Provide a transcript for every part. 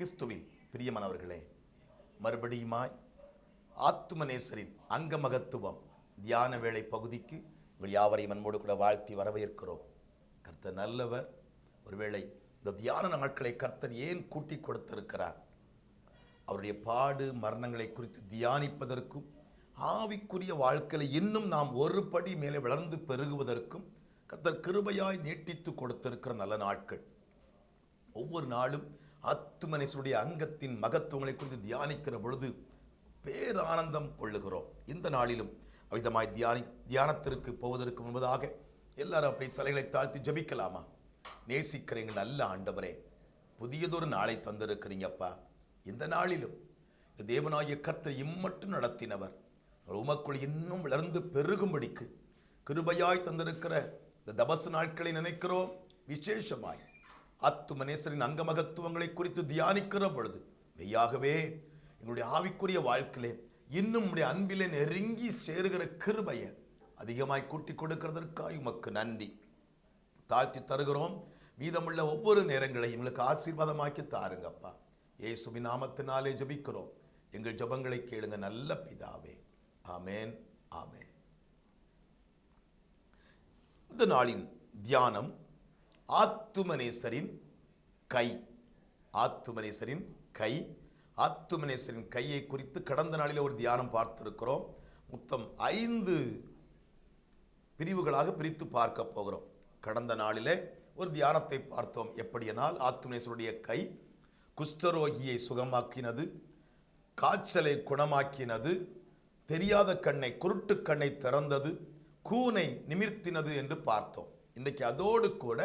கிறிஸ்துவின் பிரியமானவர்களே, மறுபடியுமாய் ஆத்துமநேசரின் அங்க மகத்துவம் தியான வேளை பகுதிக்கு உங்கள் யாவரையும் அன்போடு கூட வாழ்த்தி வரவேற்கிறோம். கர்த்தர் நல்லவர். ஒருவேளை இந்த தியான நாட்களை கர்த்தர் ஏன் கூட்டி கொடுத்திருக்கிறார்? அவருடைய பாடு மரணங்களை குறித்து தியானிப்பதற்கும் ஆவிக்குரிய வாழ்க்கையில் இன்னும் நாம் ஒரு படி மேலே வளர்ந்து பெருகுவதற்கும் கர்த்தர் கிருபையாய் நீட்டித்து கொடுத்திருக்கிற நல்ல நாட்கள். ஒவ்வொரு நாளும் ஆத்துமநேசருடைய அங்கத்தின் மகத்துவங்களை குறித்து தியானிக்கிற பொழுது பேரானந்தம் கொள்ளுகிறோம். இந்த நாளிலும் அவிதமாய் தியானத்திற்கு போவதற்கு முன்பதாக எல்லாரும் அப்படி தலைகளை தாழ்த்தி ஜபிக்கலாமா? நேசிக்கிறீங்க நல்ல ஆண்டவரே, புதியதொரு நாளை தந்திருக்கிறீங்கப்பா. இந்த நாளிலும் தேவனாகிய கர்த்தர் இம்மட்டும் நடத்தினவர் உமக்குள் இன்னும் வளர்ந்து பெருகும்படிக்கு கிருபையாய் தந்திருக்கிற இந்த தபசு நாட்களை நினைக்கிறோம். விசேஷமாய் ஆத்துமநேசரின் அங்க மகத்துவங்களை குறித்து தியானிக்கிற பொழுது மெய்யாகவே எங்களுடைய ஆவிக்குரிய வாழ்க்கையிலே இன்னும் உடைய அன்பிலே நெருங்கி சேருகிற கிருபையை அதிகமாய் கூட்டி கொடுக்கிறதற்காக உமக்கு நன்றி தாழ்த்தி தருகிறோம். மீதமுள்ள ஒவ்வொரு நேரங்களையும் எங்களுக்கு ஆசீர்வாதமாக்கி தாருங்கப்பா. இயேசுவின் நாமத்தினாலே ஜபிக்கிறோம். எங்கள் ஜபங்களை கேளுங்க நல்ல பிதாவே. ஆமேன், ஆமேன். இந்த நாளின் தியானம் ஆத்துமநேசரின் கை. ஆத்துமநேசரின் கை. ஆத்துமநேசரின் கையை குறித்து கடந்த நாளில் ஒரு தியானம் பார்த்திருக்கிறோம். மொத்தம் 5 பிரிவுகளாக பிரித்து பார்க்க போகிறோம். கடந்த நாளிலே ஒரு தியானத்தை பார்த்தோம். எப்படியென்றால் ஆத்துமநேசருடைய கை குஷ்டரோகியை சுகமாக்கினது, காய்ச்சலை குணமாக்கினது, தெரியாத கண்ணை குருட்டு கண்ணை திறந்தது, கூனை நிமிர்த்தினது என்று பார்த்தோம். இன்றைக்கு அதோடு கூட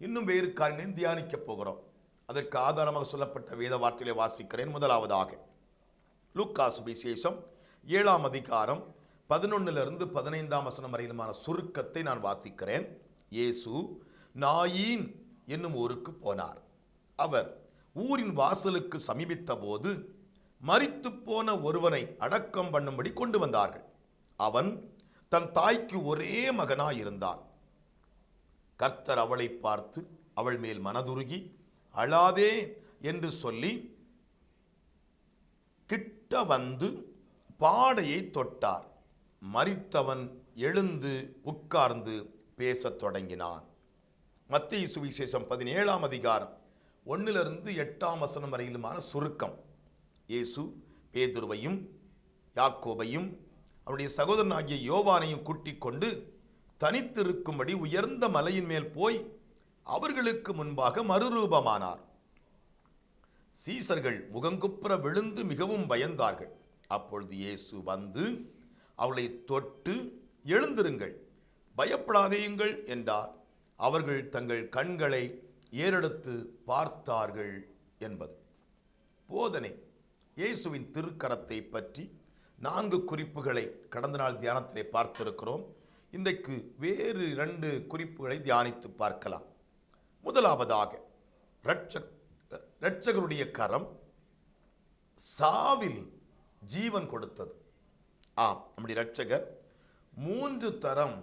இன்னும் வேறு காரியங்களையும் தியானிக்க போகிறோம். அதற்கு ஆதாரமாக சொல்லப்பட்ட வேத வார்த்தைகளை வாசிக்கிறேன். முதலாவதாக லூக்கா சுவிசேஷம் 7ஆம் அதிகாரம் 11 to 15 வரையிலுமான சுருக்கத்தை நான் வாசிக்கிறேன். இயேசு நாயின் என்னும் ஊருக்கு போனார். அவர் ஊரின் வாசலுக்கு சமீபித்த போது மரித்து போன ஒருவனை அடக்கம் பண்ணும்படி கொண்டு வந்தார்கள். அவன் தன் தாய்க்கு ஒரே மகனாயிருந்தான். கர்த்தர் அவளை பார்த்து அவள் மேல் மனதுருகி அழாதே என்று சொல்லி கிட்ட வந்து பாடையை தொட்டார். மரித்தவன் எழுந்து உட்கார்ந்து பேசத் தொடங்கினான். மத்தேயு சுவிசேஷம் 17ஆம் அதிகாரம் 1 to 8 வரையிலுமான சுருக்கம். இயேசு பேதுருவையும் யாக்கோபையும் அவருடைய சகோதரனாகிய யோவானையும் கூட்டிக் கொண்டு தனித்திருக்கும்படி உயர்ந்த மலையின் மேல் போய் அவர்களுக்கு முன்பாக மறுரூபமானார். சீசர்கள் முகங்குப்புற விழுந்து மிகவும் பயந்தார்கள். அப்பொழுது இயேசு வந்து அவளை தொட்டு எழுந்திருங்கள், பயப்படாதேயுங்கள் என்றார். அவர்கள் தங்கள் கண்களை ஏறெடுத்து பார்த்தார்கள் என்பது போதனை. இயேசுவின் திருக்கரத்தை பற்றி 4 குறிப்புகளை கடந்த நாள் தியானத்திலே பார்த்திருக்கிறோம். இன்றைக்கு வேறு 2 குறிப்புகளை தியானித்து பார்க்கலாம். முதலாவதாக இரட்சகருடைய கரம் சாவில் ஜீவன் கொடுத்தது. நம்முடைய இரட்சகர் 3 தரம்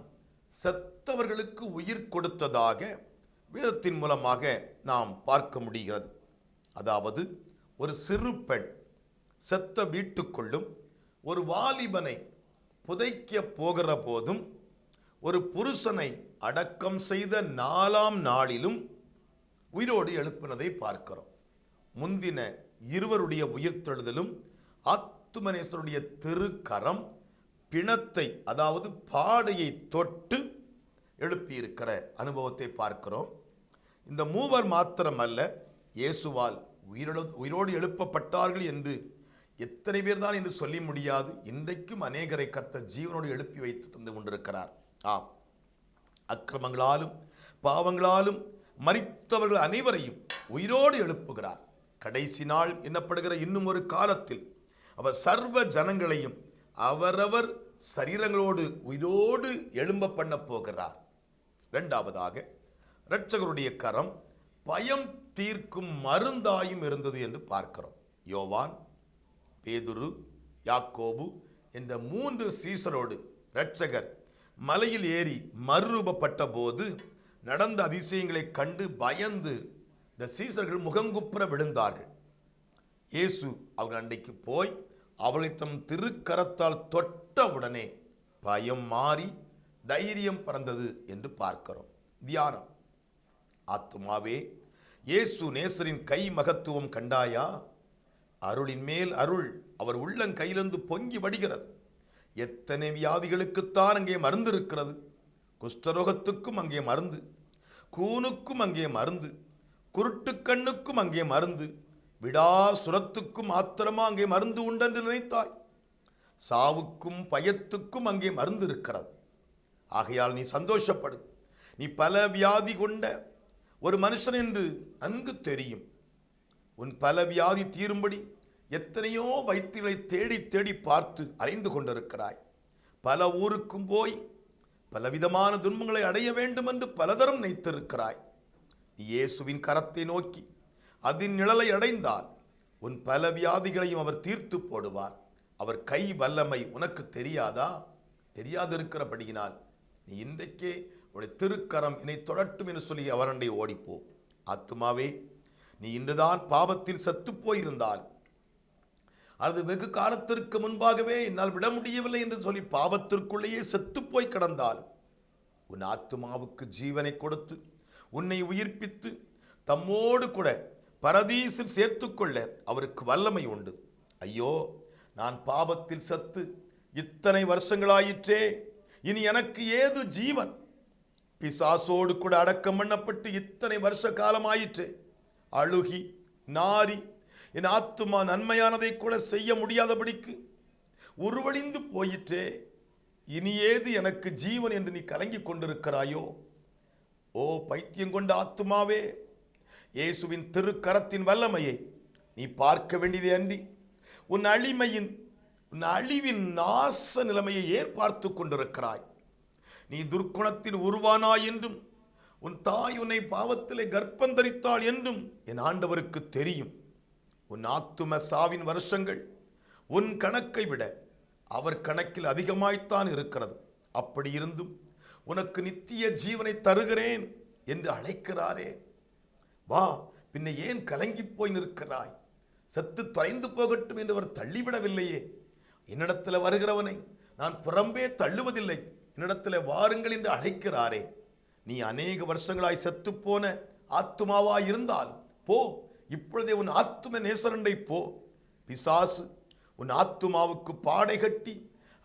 செத்தவர்களுக்கு உயிர் கொடுத்ததாக வேதத்தின் மூலமாக நாம் பார்க்க முடிகிறது. அதாவது ஒரு சிறு பெண் செத்த வீட்டுக்குள்ளும் ஒரு வாலிபனை புதைக்க போகிற போதும் ஒரு புருஷனை அடக்கம் செய்த 4ஆம் நாளிலும் உயிரோடு எழுப்பினதை பார்க்கிறோம். முந்தின இருவருடைய உயிர்த்தெழுதலும் ஆத்துமநேசருடைய திருக்கரம் பிணத்தை, அதாவது பாடையை தொட்டு எழுப்பியிருக்கிற அனுபவத்தை பார்க்கிறோம். இந்த மூவர் மாத்திரமல்ல, இயேசுவால் உயிரோடு எழுப்பப்பட்டார்கள் என்று எத்தனை பேர் தான் என்று சொல்லி முடியாது. இன்றைக்கும் அநேகரை கர்த்தர் ஜீவனோடு எழுப்பி வைத்து தந்து கொண்டிருக்கிறார். அக்கிரமங்களாலும் பாவங்களாலும் மரித்தவர்கள் அனைவரையும் உயிரோடு எழுப்புகிறார். கடைசி நாள் என்னப்படுகிற இன்னும் ஒரு காலத்தில் அவர் சர்வ ஜனங்களையும் அவரவர் சரீரங்களோடு உயிரோடு எழும்ப பண்ண போகிறார். இரண்டாவதாக இரட்சகருடைய கரம் பயம் தீர்க்கும் மருந்தாயும் இருந்தது என்று பார்க்கிறோம். யோவான், பேதுரு, யாக்கோபு என்ற 3 சீசரோடு இரட்சகர் மலையில் ஏறி மறுரூபப்பட்ட போது நடந்த அதிசயங்களை கண்டு பயந்து இந்த சீசர்கள் முகங்குப்புற விழுந்தார்கள். இயேசு அவர்கள் அண்டைக்கு போய் அவளை தம் திருக்கரத்தால் தொட்டவுடனே பயம் மாறி தைரியம் பிறந்தது என்று பார்க்கிறோம். தியானம். ஆத்துமாவே, இயேசு நேசரின் கை மகத்துவம் கண்டாயா? அருளின் மேல் அருள் அவர் உள்ளங்கையிலிருந்து பொங்கி வடிகிறது. எத்தனை வியாதிகளுக்குத்தான் அங்கே மருந்து இருக்கிறது. குஷ்டரோகத்துக்கும் அங்கே மருந்து, கூனுக்கும் அங்கே மருந்து, குருட்டுக்கண்ணுக்கும் அங்கே மருந்து, விடாசுரத்துக்கும் மாத்திரமா அங்கே மருந்து உண்டென்று நினைத்தாய். சாவுக்கும் பயத்துக்கும் அங்கே மருந்து இருக்கிறது. ஆகையால் நீ சந்தோஷப்படு. நீ பல வியாதி கொண்ட ஒரு மனுஷன் என்று நன்கு தெரியும். உன் பல வியாதி தீரும்படி எத்தனையோ வைத்தியர்களை தேடி தேடி பார்த்து அலைந்து கொண்டிருக்கிறாய். பல ஊருக்கும் போய் பலவிதமான துன்பங்களை அடைய வேண்டும் என்று பலதரம் நினைத்திருக்கிறாய். இயேசுவின் கரத்தை நோக்கி அதன் நிழலை அடைந்தால் உன் பல வியாதிகளையும் அவர் தீர்த்து போடுவார். அவர் கை வல்லமை உனக்கு தெரியாதா? தெரியாதிருக்கிறபடியினால் நீ இன்றைக்கே உடைய திருக்கரம் என்னை தொடட்டும் என்று சொல்லி அவரண்டை ஓடிப்போ. ஆத்துமாவே, நீ இன்றுதான் பாவத்தில் செத்து போயிருந்தால், அது வெகு காலத்திற்கு முன்பாகவே என்னால் விட முடியவில்லை என்று சொல்லி பாவத்திற்குள்ளேயே செத்து போய் கிடந்தால், உன் ஆத்துமாவுக்கு ஜீவனை கொடுத்து உன்னை உயிர்ப்பித்து தம்மோடு கூட பரதீசில் சேர்த்துக்கொள்ள அவருக்கு வல்லமை உண்டு. ஐயோ, நான் பாவத்தில் செத்து இத்தனை வருஷங்களாயிற்றே, இனி எனக்கு ஏது ஜீவன்? பிசாசோடு கூட அடக்கம் பண்ணப்பட்டு இத்தனை வருஷ காலமாயிற்றே, அழுகி நாரி என் ஆத்துமா நன்மையானதை கூட செய்ய முடியாதபடிக்கு உருவழிந்து போயிற்றே, இனி ஏது எனக்கு ஜீவன் என்று நீ கலங்கி கொண்டிருக்கிறாயோ? ஓ பைத்தியம் கொண்ட ஆத்துமாவே, இயேசுவின் திருக்கரத்தின் வல்லமையை நீ பார்க்க வேண்டியதே அன்றி உன் அழிவின் நாச நிலைமையை ஏன் பார்த்து கொண்டிருக்கிறாய்? நீ துர்க்குணத்தில் உருவானாய் என்றும் உன் தாய் உன்னை பாவத்திலே கர்ப்பந்தரித்தாள் என்றும் என் ஆண்டவருக்கு தெரியும். உன் ஆத்தும சாவின் வருஷங்கள் உன் கணக்கை விட அவர் கணக்கில் அதிகமாய்த்தான் இருக்கிறது. அப்படி இருந்தும் உனக்கு நித்திய ஜீவனை தருகிறேன் என்று அழைக்கிறாரே. வா, பின்ன ஏன் கலங்கி போய் நிற்கிறாய்? செத்து தொலைந்து போகட்டும் என்று அவர் தள்ளிவிடவில்லையே. என்னிடத்தில் வருகிறவனை நான் புறம்பே தள்ளுவதில்லை, என்னிடத்தில் வாருங்கள் என்று அழைக்கிறாரே. நீ அநேக வருஷங்களாய் செத்து போன ஆத்துமாவாய் இருந்தால் போ, இப்பொழுதே உன் ஆத்தும நேசரண்டை போ. பிசாசு உன் ஆத்துமாவுக்கு பாடை கட்டி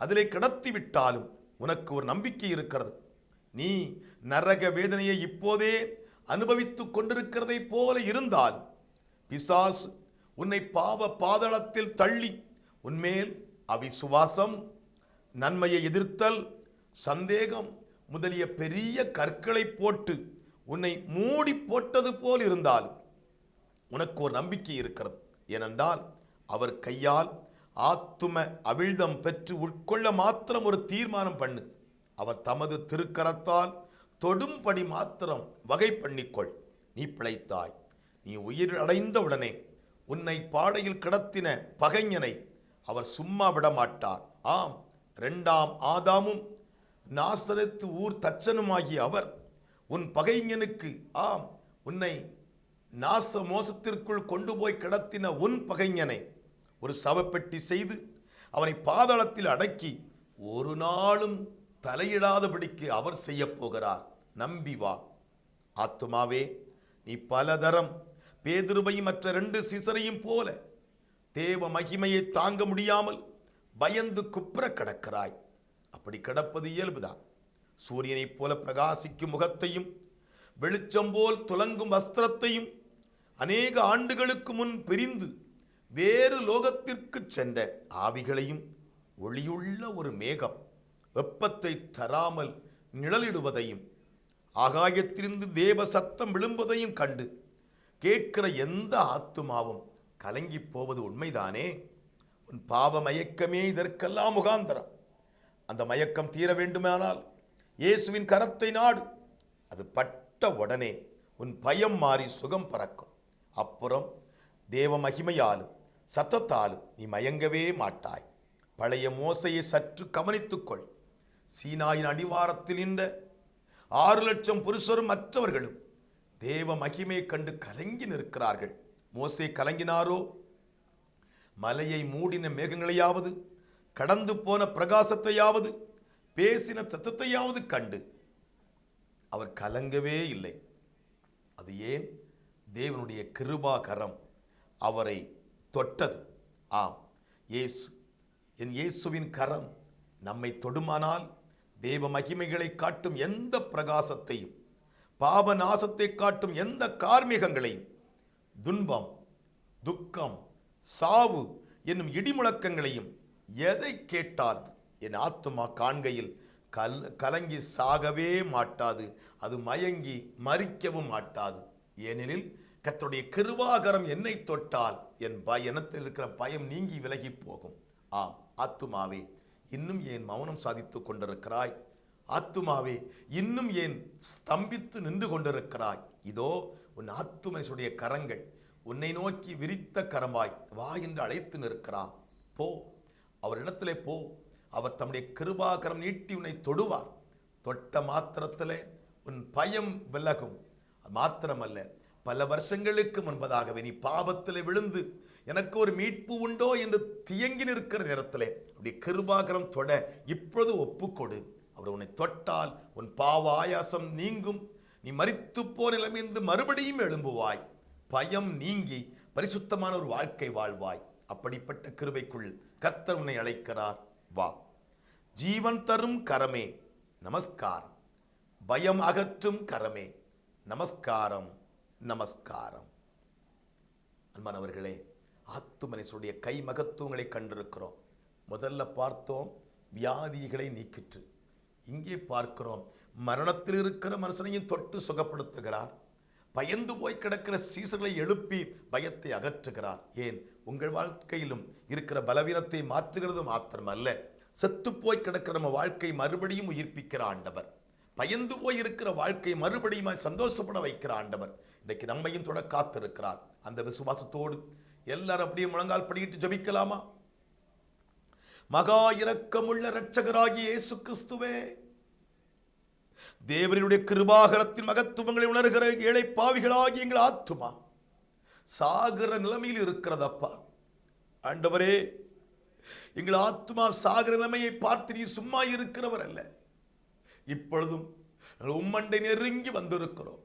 அதிலே கிடத்தி விட்டாலும் உனக்கு ஒரு நம்பிக்கை இருக்கிறது. நீ நரக வேதனையை இப்போதே அனுபவித்துக் கொண்டிருக்கிறதை போல இருந்தாலும் பிசாசு உன்னை பாவ பாதாளத்தில் தள்ளி உன்மேல் அவிசுவாசம், நன்மையை எதிர்த்தல், சந்தேகம் முதலிய பெரிய கற்களை போட்டு உன்னை மூடி போட்டது போல் இருந்தாலும் உனக்கு ஒரு நம்பிக்கை இருக்கிறது. ஏனென்றால் அவர் கையால் ஆத்தும அவிழ்தம் பெற்று உட்கொள்ள மாத்திரம் ஒரு தீர்மானம் பண்ணு. அவர் தமது திருக்கரத்தால் தொடும்படி மாத்திரம் வகை பண்ணிக்கொள். நீ பிழைத்தாய். நீ உயிர் அடைந்தவுடனே உன்னை பாடையில் கிடத்தின பகைஞனை அவர் சும்மா விடமாட்டார். ஆம், 2ஆம் ஆதாமும் நாசரேத்து ஊர் தச்சனுமாகிய அவர் உன் பகைஞனுக்கு, ஆம், உன்னை நாச மோசத்திற்குள் கொண்டு போய் கிடத்தின உன் பகைஞனை ஒரு சவப்பெட்டி செய்து அவனை பாதாளத்தில் அடக்கி ஒரு நாளும் தலையிடாதபடிக்கு அவர் செய்ய போகிறார். நம்பி வா. ஆத்துமாவே, நீ பலதரம் பேதுருவையும் மற்ற 2 சீசரையும் போல தேவ மகிமையை தாங்க முடியாமல் பயந்து குப்புற கிடக்கிறாய். அப்படி கிடப்பது இயல்புதான். சூரியனைப் போல பிரகாசிக்கும் முகத்தையும் வெளிச்சம் போல் துலங்கும் வஸ்திரத்தையும் அநேக ஆண்டுகளுக்கு முன் பிரிந்து வேறு லோகத்திற்கு சென்ற ஆவிகளையும் ஒளியுள்ள ஒரு மேகம் வெப்பத்தை தராமல் நிழலிடுவதையும் ஆகாயத்திலிருந்து தேவ சத்தம் விழும்பதையும் கண்டு கேட்கிற எந்த ஆத்துமாவும் கலங்கி போவது உண்மைதானே? உன் பாவ மயக்கமே இதற்கெல்லாம் முகாந்தரம். அந்த மயக்கம் தீர வேண்டுமானால் இயேசுவின் கரத்தை நாடு. அது பட்ட உடனே உன் பயம் மாறி சுகம் பறக்கும். அப்புறம் தேவ மகிமையாலும் சத்தத்தாலும் நீ மயங்கவே மாட்டாய். பழைய மோசையை சற்று கவனித்துக்கொள். சீனாயின் அடிவாரத்தில் நின்ற 6 லட்சம் புருஷரும் மற்றவர்களும் தேவ மகிமையை கண்டு கலங்கி நிற்கிறார்கள். மோசே கலங்கினாரோ? மலையை மூடின மேகங்களையாவது, கடந்து போன பிரகாசத்தையாவது, பேசின சத்தத்தையாவது கண்டு அவர் கலங்கவே இல்லை. அது ஏன்? தேவனுடைய கிருபாகரம் அவரை தொட்டது. ஆம், இயேசு, என் இயேசுவின் கரம் நம்மை தொடுமானால் தேவ மகிமைகளை காட்டும் எந்த பிரகாசத்தையும், பாப நாசத்தை காட்டும் எந்த கார்மிகங்களையும், துன்பம், துக்கம், சாவு என்னும் இடிமுழக்கங்களையும் எதை கேட்டால் என் ஆத்துமா காண்கையில் கலங்கி சாகவே மாட்டாது, அது மயங்கி மரிக்கவும் மாட்டாது. ஏனெனில் கர்த்தருடைய கிருபாகரம் என்னை தொட்டால் என் பயணத்தில் இருக்கிற பயம் நீங்கி விலகி போகும். ஆம், ஆத்துமாவே இன்னும் ஏன் மௌனம் சாதித்துக் கொண்டிருக்கிறாய்? ஆத்துமாவே இன்னும் ஏன் ஸ்தம்பித்து நின்று கொண்டிருக்கிறாய்? இதோ உன் ஆத்துமனுடைய கரங்கள் உன்னை நோக்கி விரித்த கரமாய் வா என்று அழைத்து நிற்கிறார். போ, அவரிடத்திலே போ. அவர் தம்முடைய கிருபாகரம் நீட்டி உன்னை தொடுவார். தொட்ட மாத்திரத்திலே உன் பயம் விலகும். மாத்திரமல்ல, பல வருஷங்களுக்கு முன்பதாகவே நீ பாவத்திலே விழுந்து எனக்கு ஒரு மீட்பு உண்டோ என்று தியங்கி நிற்கிற நேரத்திலே அப்படி கிருபாகரம் தொட இப்பொழுது ஒப்புக்கொடு. அவர் உன்னை தொட்டால் உன் பாவ ஆயாசம் நீங்கும். நீ மரித்து போன நிலைமைந்து மறுபடியும் எழும்புவாய். பயம் நீங்கி பரிசுத்தமான ஒரு வாழ்க்கை வாழ்வாய். அப்படிப்பட்ட கிருபைக்குள் கர்த்தர் உன்னை அழைக்கிறார். வா. ஜீவன் தரும் கரமே நமஸ்காரம், பயம் அகற்றும் கரமே நமஸ்காரம், நமஸ்காரம். அன்பானவர்களே, ஆத்துமனுடைய கை மகத்துவங்களை கண்டிருக்கிறோம். முதல்ல பார்த்தோம் வியாதிகளை நீக்கிற்று. இங்கே பார்க்கிறோம் மரணத்தில் இருக்கிற மனுஷனையும் தொட்டு சுகப்படுத்துகிறார். பயந்து போய் கிடக்கிற சீசர்களை எழுப்பி பயத்தை அகற்றுகிறார். ஏன்? உங்கள் வாழ்க்கையிலும் இருக்கிற பலவீனத்தை மாற்றுகிறது மாத்திரமல்ல, செத்து போய் கிடக்கிற நம்ம வாழ்க்கை மறுபடியும் உயிர்ப்பிக்கிற ஆண்டவர். பயந்து போய் இருக்கிற வாழ்க்கை மறுபடியும் சந்தோஷப்பட வைக்கிற ஆண்டவர் இன்றைக்கு நம்மையும் தொட காத்திருக்கிறார். அந்த விசுவாசத்தோடு எல்லாரும் அப்படியே முழங்கால் படியிட்டு ஜபிக்கலாமா? மகா இரக்கமுள்ள இரட்சகராகிய இயேசு கிறிஸ்துவே, தேவனுடைய கிருபாகரத்தின் மகத்துவங்களை உணர்கிற ஏழை பாவிகளாகி எங்கள் ஆத்துமா சாகர நிலைமையில் இருக்கிறதப்பா. ஆண்டவரே, எங்கள் ஆத்துமா சாகர நிலைமையை பார்த்து நீ சும்மா இருக்கிறவர் அல்ல. இப்பொழுதும் உம்மண்டை நெருங்கி வந்திருக்கிறோம்.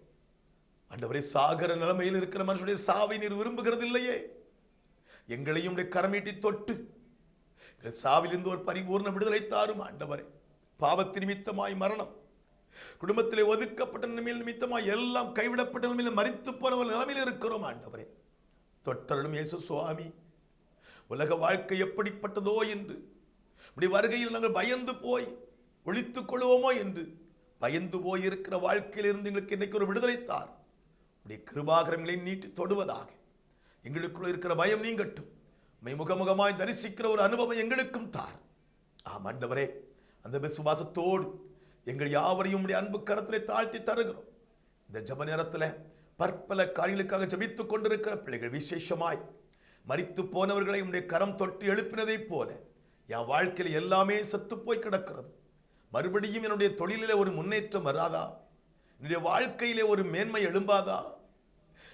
ஆண்டவரே, சாகர நிலைமையில் இருக்கிற மனுஷனுடைய சாவை நீர் விரும்புகிறது இல்லையே. எங்களையும் கரமீட்டி தொட்டு சாவிலிருந்து ஒரு பரிபூர்ண விடுதலை தாரும் ஆண்டவரே. பாவத்தின் நிமித்தமாய் மரணம், குடும்பத்திலே ஒதுக்கப்பட்ட நிலைமையில் நிமித்தமாய் எல்லாம் கைவிடப்பட்ட நிலைமையில் மரித்து போன நிலைமையில் இருக்கிறோம் ஆண்டவரே. தொட்டருளும் இயேசு சுவாமி. உலக வாழ்க்கை எப்படிப்பட்டதோ என்று இப்படி வருகையில் நாங்கள் பயந்து போய் ஒழித்துக் கொள்வோமோ என்று பயந்து போய் இருக்கிற வாழ்க்கையிலிருந்து எங்களுக்கு இன்னைக்கு ஒரு விடுதலை தார். உடைய கிருபாகரங்களை நீட்டி தொடுவதாக எங்களுக்குள்ள இருக்கிற பயம் நீங்கட்டும். முகமுகமாய் தரிசிக்கிற ஒரு அனுபவம் எங்களுக்கும் தார். ஆம் ஆண்டவரே, அந்த விசுவாசத்தோடு எங்கள் யாவரையும் உடைய அன்பு கரத்திலே தாழ்த்தி தருகிறோம். இந்த ஜப நேரத்தில் பற்பல காரியங்களுக்காக ஜபித்துக் கொண்டிருக்கிற பிள்ளைகள், விசேஷமாய் மரித்து போனவர்களை உடைய கரம் தொட்டு எழுப்பினதைப் போல என் வாழ்க்கையில் எல்லாமே செத்து போய் கிடக்கிறது. மறுபடியும் என்னுடைய தொழிலிலே ஒரு முன்னேற்றம் வராதா? என்னுடைய வாழ்க்கையிலே ஒரு மேன்மை எழும்பாதா?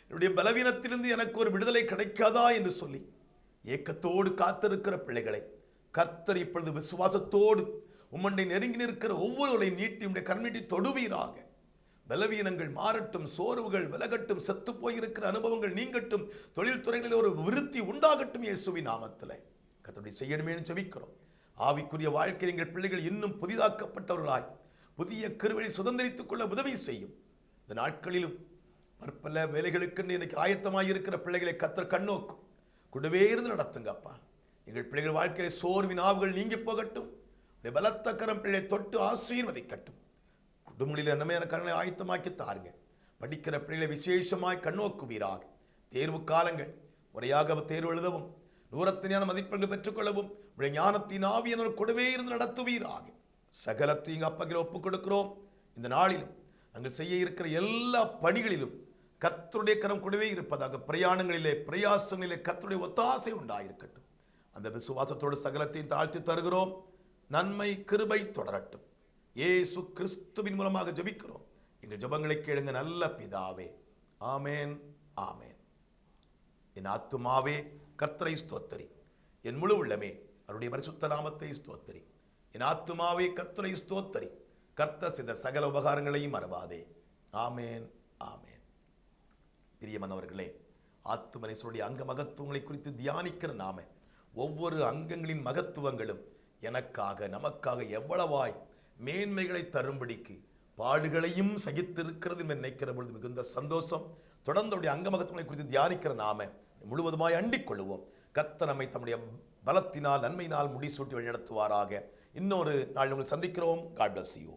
என்னுடைய பலவீனத்திலிருந்து எனக்கு ஒரு விடுதலை கிடைக்காதா என்று சொல்லி ஏக்கத்தோடு காத்திருக்கிற பிள்ளைகளை கர்த்தர் இப்பொழுது விசுவாசத்தோடு உம்மண்டை நெருங்கி நிற்கிற ஒவ்வொருவரையும் நீட்டி உடைய கண்மீட்டி தொடுவீராக. பலவீனங்கள் மாறட்டும், சோர்வுகள் விலகட்டும், செத்து போயிருக்கிற அனுபவங்கள் நீங்கட்டும், தொழில்துறைகளில் ஒரு விருத்தி உண்டாகட்டும். இயேசுவின் நாமத்தில் கர்த்தருடைய செய்யணுமே ஜெபிக்கிறோம். ஆவிக்குரிய வாழ்க்கை எங்கள் பிள்ளைகள் இன்னும் புதிதாக்கப்பட்டவர்களாய் புதிய கிருபையை சுதந்திரித்துக் கொள்ள உதவி செய்யும். இந்த நாட்களிலும் பற்பல வேலைகளுக்கு இன்னைக்கு ஆயத்தமாக இருக்கிற பிள்ளைகளை கர்த்தர் கண்ணோக்கும். கூடவே இருந்து நடத்துங்க அப்பா. எங்கள் பிள்ளைகள் வாழ்க்கையில சோர்வின் ஆவுகள் நீங்கி போகட்டும். பலத்த கரம் பிள்ளை தொட்டு ஆசீர்வதிக்கட்டும். குடும்பங்களில் என்னமையான கரங்களை ஆயத்தமாக்கி தாருங்க. படிக்கிற பிள்ளைகளை விசேஷமாய் கண்ணோக்குவீராக. தேர்வு காலங்கள் முறையாக தேர்வு எழுதவும், தூரத்தினான மதிப்பெண்கள் பெற்றுக்கொள்ளவும் ஞானத்தின் ஆவியானவர் கூடவே இருந்து நடத்துவீராக. சகலத்தையும் அப்பகில் ஒப்புக் கொடுக்கிறோம். இந்த நாளிலும் நாங்கள் செய்ய இருக்கிற எல்லா பணிகளிலும் கர்த்தருடைய கரம் கூடவே இருப்பதாக. பிரயாணங்களிலே பிரயாசங்களிலே கர்த்தருடைய ஒத்தாசை உண்டாயிருக்கட்டும். அந்த விசுவாசத்தோடு சகலத்தையும் தாழ்த்தி தருகிறோம். நன்மை கிருபை தொடரட்டும். இயேசு கிறிஸ்துவின் மூலமாக ஜெபிக்கிறோம். இந்த ஜெபங்களை கேளுங்க நல்ல பிதாவே. ஆமேன், ஆமேன். என் ஆத்துமாவே கர்த்தரை ஸ்தோத்திரி, என் முழு உள்ளமே அவருடைய பரிசுத்த நாமத்தை ஸ்தோத்தரி. என் ஆத்துமாவே கர்த்தரை ஸ்தோத்தரி. கர்த்தர் செய்த சகல உபகாரங்களையும் மறவாதே. ஆமேன், ஆமேன். பிரியமானவர்களே, ஆத்துமனேஸ்வருடைய அங்க மகத்துவங்களை குறித்து தியானிக்கிற நாம ஒவ்வொரு அங்கங்களின் மகத்துவங்களும் எனக்காக நமக்காக எவ்வளவாய் மேன்மைகளை தரும்படிக்கு பாடுகளையும் சகித்திருக்கிறது என்று நினைக்கிற பொழுது மிகுந்த சந்தோஷம். தொடர்ந்து அங்க மகத்துவங்களை குறித்து தியானிக்கிற நாம முழுவதுமாய் அண்டிக் கொள்வோம். கர்த்தர் நம்மை தம்முடைய பலத்தினால் நன்மையினால் முடிசூட்டி வழிநடத்துவாராக. இன்னொரு நாள் உங்களை சந்திக்கிறோம். God bless you.